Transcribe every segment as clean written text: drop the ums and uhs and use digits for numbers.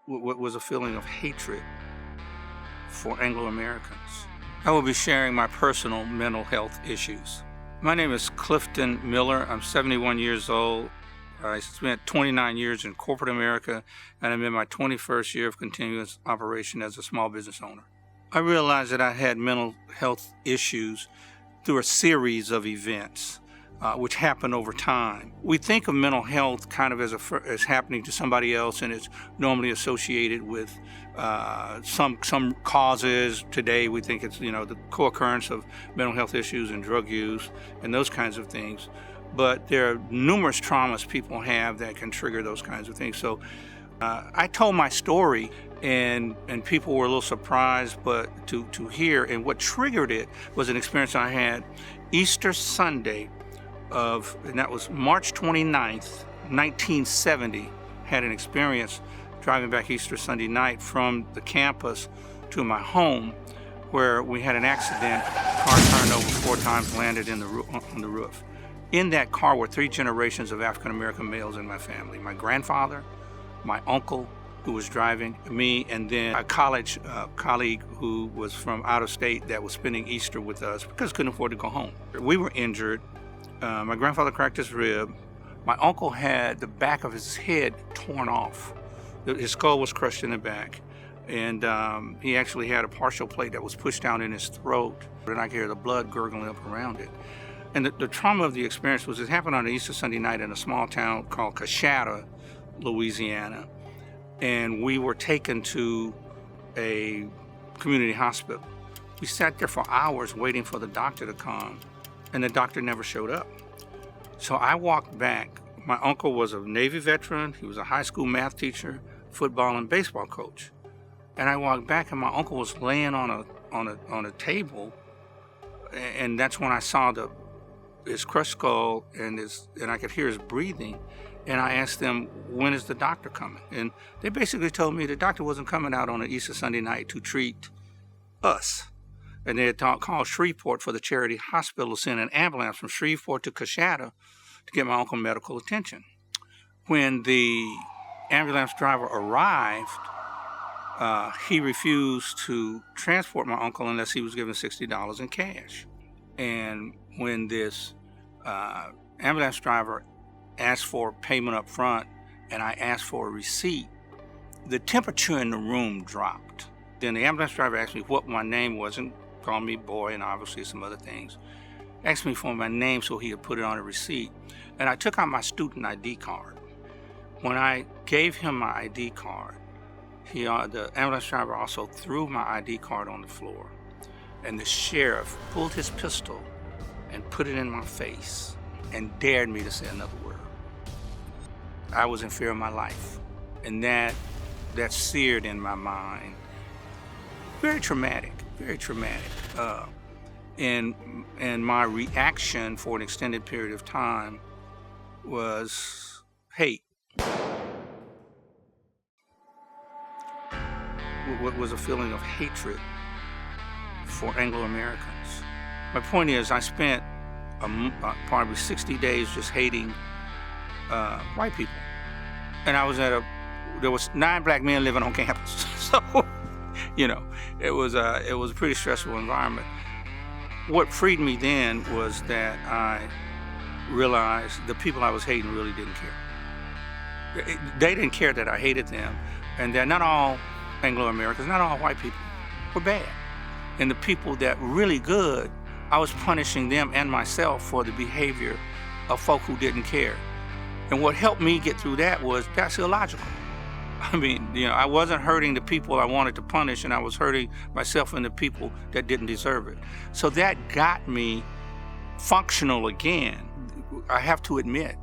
was a feeling of hatred for Anglo-Americans. I will be sharing my personal mental health issues. My name is Clifton Miller. I'm 71 years old. I spent 29 years in corporate America, and I'm in my 21st year of continuous operation as a small business owner. I realized that I had mental health issues through a series of events, which happen over time. We think of mental health kind of as happening to somebody else, and it's normally associated with some causes. Today we think it's the co-occurrence of mental health issues and drug use and those kinds of things. But there are numerous traumas people have that can trigger those kinds of things. So I told my story, and people were a little surprised, but to hear. And what triggered it was an experience I had Easter Sunday and that was March 29th, 1970. Had an experience driving back Easter Sunday night from the campus to my home, where we had an accident. Car turned over 4 times, landed on the roof. In that car were 3 generations of African American males in my family. My grandfather, my uncle, who was driving, me, and then a college colleague who was from out of state that was spending Easter with us because couldn't afford to go home. We were injured. My grandfather cracked his rib. My uncle had the back of his head torn off. His skull was crushed in the back. And he actually had a partial plate that was pushed down in his throat, and I could hear the blood gurgling up around it. And the trauma of the experience was it happened on an Easter Sunday night in a small town called Coshada, Louisiana. And we were taken to a community hospital. We sat there for hours waiting for the doctor to come, and the doctor never showed up. So I walked back. My uncle was a Navy veteran. He was a high school math teacher, football and baseball coach. And I walked back, and my uncle was laying on a table, and that's when I saw his crushed skull and I could hear his breathing. And I asked them, when is the doctor coming? And they basically told me the doctor wasn't coming out on an Easter Sunday night to treat us. And they had called Shreveport for the charity hospital to send an ambulance from Shreveport to Coshada to get my uncle medical attention. When the ambulance driver arrived, he refused to transport my uncle unless he was given $60 in cash. And when this ambulance driver asked for payment up front and I asked for a receipt, the temperature in the room dropped. Then the ambulance driver asked me what my name was and called me boy and obviously some other things. Asked me for my name so he could put it on a receipt. And I took out my student ID card. When I gave him my ID card, the ambulance driver also threw my ID card on the floor. And the sheriff pulled his pistol and put it in my face and dared me to say another word. I was in fear of my life, and that seared in my mind. Very traumatic, very traumatic. And my reaction for an extended period of time was hate. What was a feeling of hatred for Anglo-Americans. My point is, I spent probably 60 days just hating white people. And I was there was 9 black men living on campus. So, it was a pretty stressful environment. What freed me then was that I realized the people I was hating really didn't care. They didn't care that I hated them, and that not all Anglo-Americans, not all white people were bad. And the people that were really good, I was punishing them and myself for the behavior of folk who didn't care. And what helped me get through that was that's illogical. I mean, I wasn't hurting the people I wanted to punish, and I was hurting myself and the people that didn't deserve it. So that got me functional again. I have to admit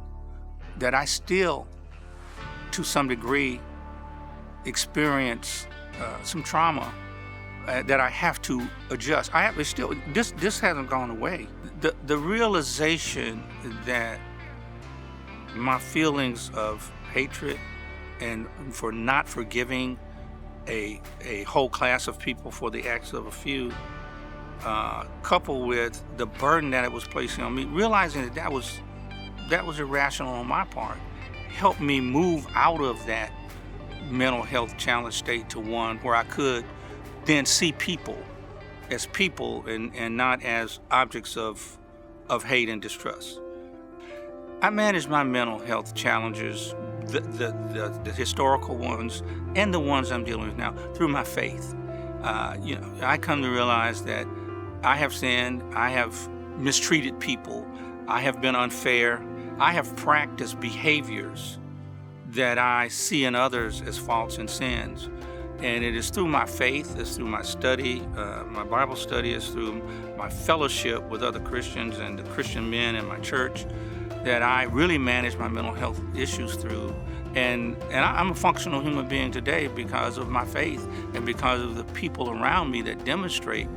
that I still, to some degree, experience some trauma that I have to adjust. This hasn't gone away. The realization that my feelings of hatred and for not forgiving a whole class of people for the acts of a few, coupled with the burden that it was placing on me, realizing that was irrational on my part, helped me move out of that mental health challenge state to one where I could then see people as people and not as objects of hate and distrust. I manage my mental health challenges, the historical ones and the ones I'm dealing with now, through my faith. I come to realize that I have sinned, I have mistreated people, I have been unfair, I have practiced behaviors that I see in others as faults and sins. And it is through my faith, it's through my study, my Bible study, it's through my fellowship with other Christians and the Christian men in my church that I really manage my mental health issues through. And I'm a functional human being today because of my faith and because of the people around me that demonstrate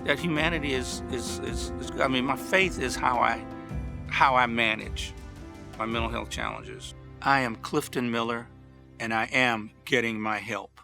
that humanity is my faith is how I manage my mental health challenges. I am Clifton Miller, and I am getting my help.